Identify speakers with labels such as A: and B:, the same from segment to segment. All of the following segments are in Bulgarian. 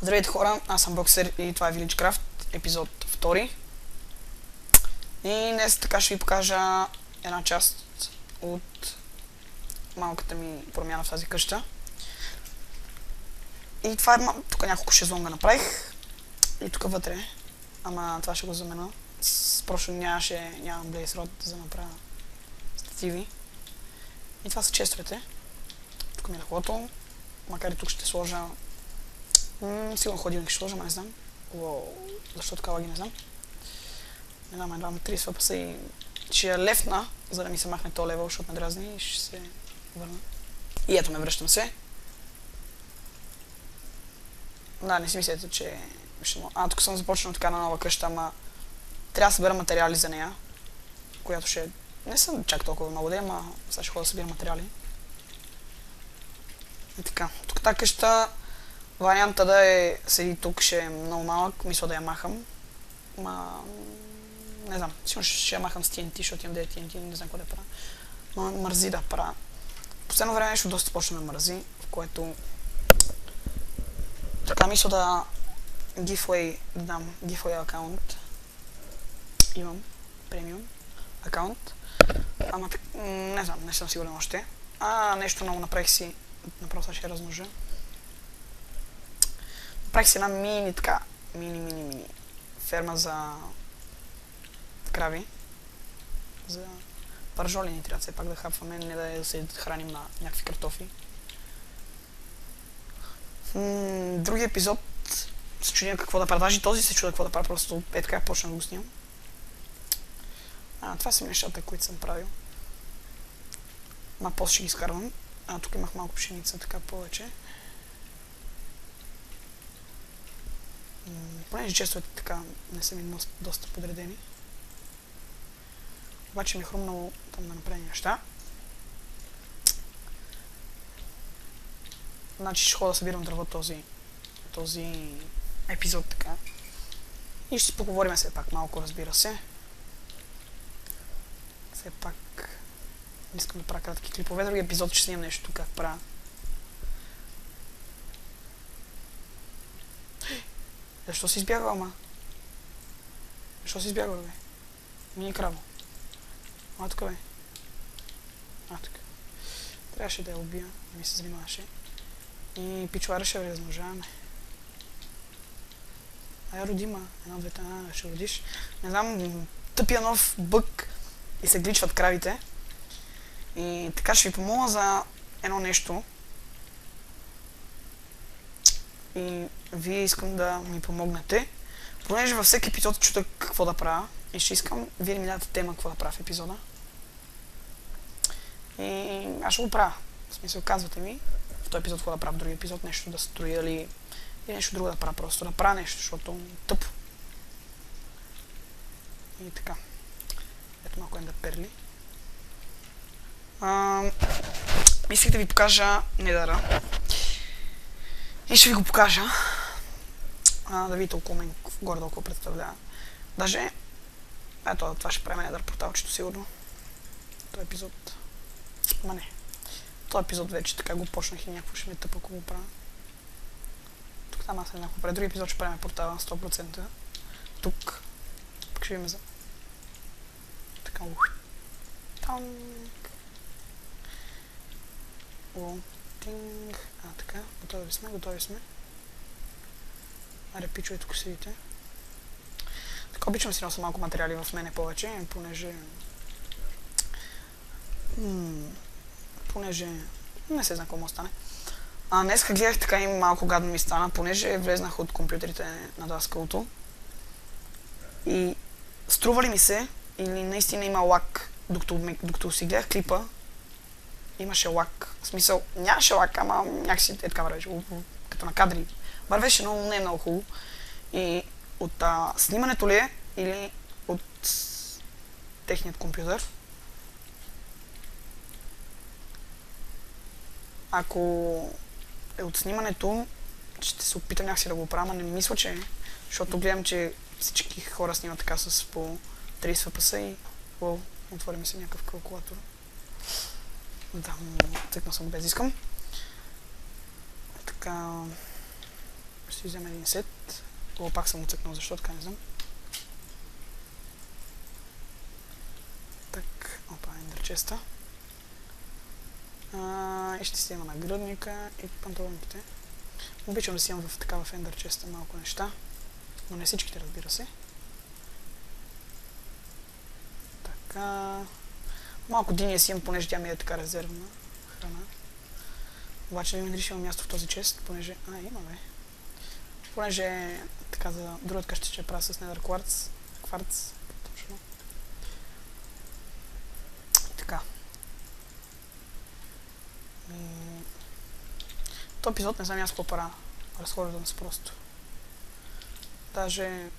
A: Здравейте хора, аз съм Боксер и това е Villagecraft, епизод 2. И днес така ще ви покажа една част от малката ми промяна в тази къща. И това е, тук няколко шезлонга направих. И тук вътре, ама това ще го замена. Просто нямам Blaze Rod за да направя стативи. И това са честовете. Тук ми е леглото, макар и тук ще сложа сигурно ходилник ще сложа, не знам. Защо така лаги, не знам. Не знам, едва 30 паса и ще я лефна, за да ми се махне този левел, защото ме дразни и ще се върна. И ето ме, връщам се. Да, не си мислете, че ще мога. Тук съм започнал така на нова къща, ама трябва да събера материали за нея, която ще... Не съм чак толкова много ден, ама сега ще ходя да събира материали. И така, тук тази къща, варианта да седи тук ще е много малък, мисля да я махам. Не знам, сигурно ще я махам с TNT, защото имам 9 TNT, не знам какво да правя. Мързи да правя. Последно време нещо доста почна да мързи, в което така мисля да дам giveaway акаунт. Имам премиум акаунт. Ама не знам, не съм сигурен още. Нещо много направих си, направо сега ще я размножа. Направих си една мини ферма за крави. За пържоли ни трябва все пак да хапваме, не да се храним на някакви картофи. Други епизод се чудя какво да правя. Даже този се чудя какво да правя, просто така почна да го снимам. Това са нещата, които съм правил. После ще ги изкарвам. Тук имах малко пшеница, така повече. Понеже честовете така не са ми доста подредени. Обаче ми е хрумнало там да направя неща. Значи ще ходя да събирам дърво този епизод така. И ще си поговорим все пак малко, разбира се. Все пак не искам да правя кратки клипове. Други епизод ще снимам нещо как правя. Защо си избягал, ама? Защо си избягал, бе? Мини краво. Тук, бе. Тук. Трябваше да я убия, не ми се занимаваше. И пичуара ще размножаваме. Родима. Една-двете, ще родиш. Не знам, тъпия нов бък и се гличват кравите. И така ще ви помогна за едно нещо. И вие искам да ми помогнете, понеже във всеки епизод чута какво да правя и ще искам вие да ми дадете тема какво да правя в епизода. И аз ще го правя. В смисъл, казвате ми в този епизод какво да правя, в други епизод нещо да строя или нещо друго да правя, просто да правя нещо, защото тъпо. И така. Ето малко ендър перли. Мислих да ви покажа недъра. И ще ви го покажа. Да видите около мен горе толкова представлява. Даже, ето това ще правим недър порталчето сигурно. Този епизод. Ама не. Този епизод вече така го почнах и някакво ще ми тъпа, ако го правя. Тук там аз някакво правя. Други епизод ще правим портала на 100%. Тук. Пък ще видим за... Така. Там. Така, готови сме. Аре, пичове, тук седите. Така, обичам си нося малко материали в мене повече, понеже не се знае какво му стане. Днеска гледах така и малко гадно ми стана, понеже влезнах от компютрите на даскалото. И струва ли ми се, или наистина има лак, докато си гледах клипа, имаше лак. В смисъл, нямаше лак, ама някакси така вървеше, като на кадри. Вървеше, но не е много хубаво. И от снимането ли е, или от техният компютър. Ако е от снимането, ще се опитам някакси да го оправя, не мисля, че е. Защото гледам, че всички хора снимат така с по 30 FPS и... отвори ми се някакъв калкулатор. Да, тъкна съм без искам. Така... Ще си взема един сет. Това пак съм уцъкнал, защо така не знам. Так, опа, ендърчеста. И ще си взема нагръдника и панталоните. Обичам да си имам в такава ендърчеста малко неща. Но не всичките, разбира се. Така. Малко диния си имам, понеже тя ми е така резервна храна. Обаче не ми решила място в този чест, понеже... има бе. Понеже така за другата къща ще правя с недър кварц. Кварц. Точно. Така. този епизод не знам аз какво пара. Разхождам се просто. Даже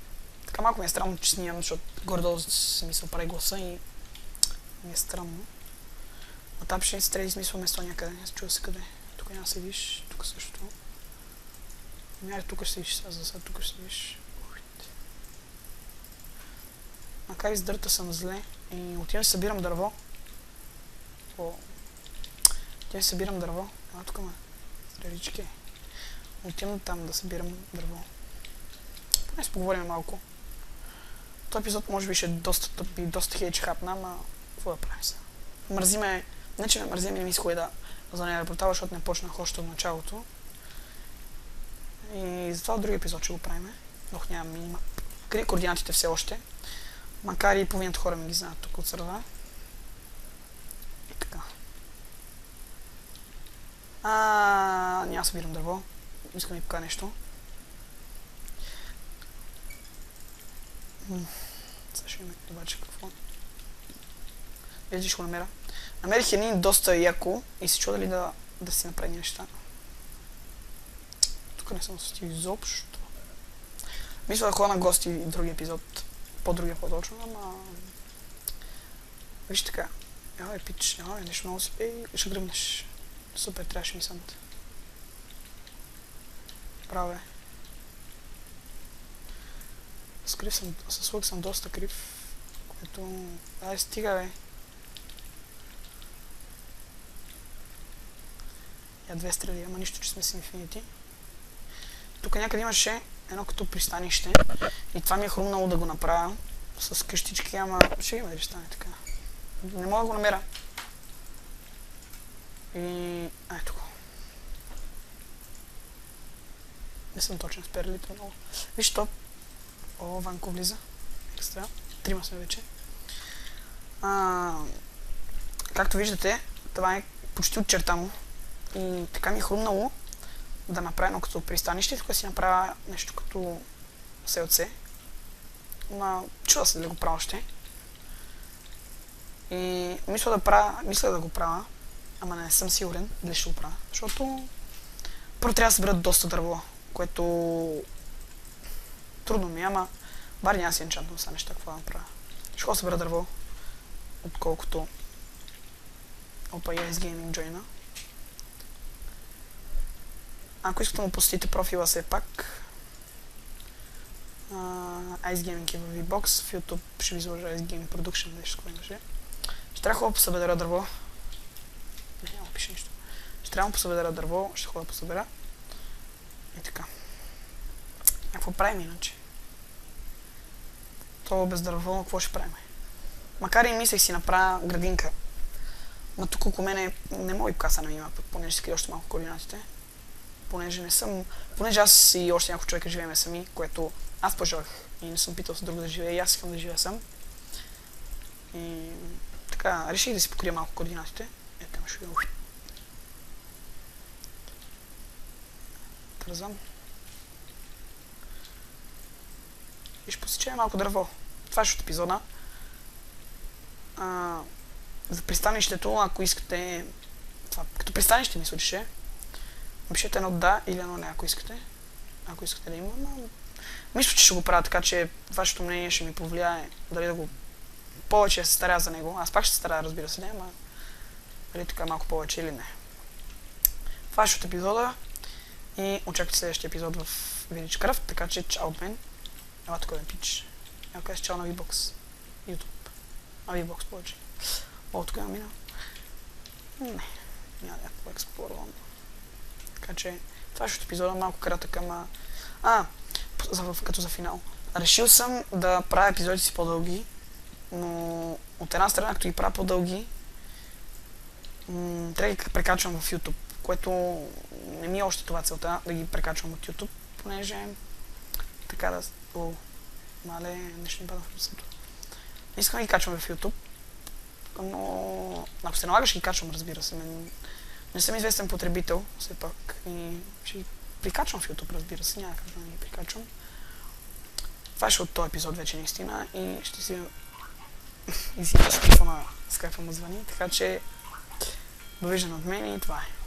A: така малко ми е странно, че снимам, защото горе-долу си ми се оправи гласа и ми е странно. А там ще се трябва да измисля место някъде. Аз чува се къде. Тук няма се виж, тук също. Няма тук ще се виж, за сега тук ще се виж. Макар и с дърта съм зле и отивам да събирам дърво. Отивам да събирам дърво. Ела тук ма. Стрелички. Отивам там да събирам дърво. Поне си поговорим малко. Този епизод може би ще е доста тъп и доста хейдж хапна, ама какво да правим сега? Мързи ме, не че ме мързи, не ми иска да за нея репортава, защото не почнах още от началото. И затова други епизод ще го правим. Но нямам минимап. Крия координатите все още. Макар и половината хора ми ги знаят тук от сърва. И така. Няма събирам дърво. Искам да ми покажа нещо. Сега ще имаме обаче какво. Виждаш го намеря. Намерих един доста яко и се чуда дали да си направи неща. Тук не съм сетил изобщо. Мисля да ходя на гости и други епизод. По-другия по-точно, ама... Виж така. Пич, нещо много си пей и ще гръмнеш. Супер, трябваше ми сънта. Браво е. С лък съм доста крив, което... стига бе. Я две стрели, ама нищо, че сме с Infinity. Тук някъде имаше едно като пристанище и това ми е хрумнало да го направя с къщички, ама ще има дали стане така. Не мога да го намеря. И... ето го. Не съм точен с перлите много. Виж топ. Ванко влиза. Екстра. Трима сме вече. Както виждате, това е почти отчертано. И така ми е хрумнало да направя едно като пристанище, тук си направя нещо като селце. Чува се дали го правя още. И мисля да го правя, ама не съм сигурен дали ще го правя, защото първо трябва да събера доста дърво, което трудно ми е, ама бар няма си енчантно са неща, какво да направя. Ще го събера дърво, отколкото опа, Ice Gaming join-а. Ако искате да му посетите профила все пак, Ice Gaming е в VBOX, в YouTube ще ви изложа Ice Gaming Production, нещо такова имаше. Ще трябва да посъбера дърво. Няма пише нищо. Ще трябва да посъбера дърво, ще ходя да посъбера. И така. Какво правим иначе? Това без дърво, какво ще правим? Макар и мислех си направя градинка. Но тук около мене не мога и покаса на мимапът, понеже си крия още малко координатите. Понеже аз и още няколко човека живеем сами, което аз пожелах и не съм питал с друго да живея, и аз искам да живея сам. И така, реших да си покрия малко координатите. Ето ще видим. Тързам. И ще посечем малко дърво. Това ще от епизода. За пристанището, ако искате... Това, като пристанище ми случише. Напишете едно да или едно не, ако искате. Ако искате да има, но... Мисля, че ще го правя, така че вашето мнение ще ми повлияе дали да го... Повече се старая за него. Аз пак ще се старая, разбира се, не, ама... Дали така малко повече или не. Това ще от епизода и очаквайте следващия епизод в Villagecraft, така че чао от мен. Ела тук да пич. Ела кажа чао на VBOX. YouTube. На VBOX повече. Тук има мина. Не. Няма някакво експлорвам. Така че това ще епизода малко кратък, ама... като за финал. Решил съм да правя епизодите си по-дълги, но от една страна, като ги правя по-дълги, трябва да ги прекачвам в YouTube, което не ми е още това целта, да ги прекачвам от YouTube, понеже така да... Мале, нещо ми пада в ръцето. Не искам да ги качвам в YouTube, но ако се налага, ще ги качвам, разбира се. Не съм известен потребител, все пак, и ще ги прикачвам в YouTube, разбира се, няма как да не ги прикачвам. Това ще от този епизод вече наистина и ще си... и си с телефона с каква му звъни, така че довиждане от мен и това е.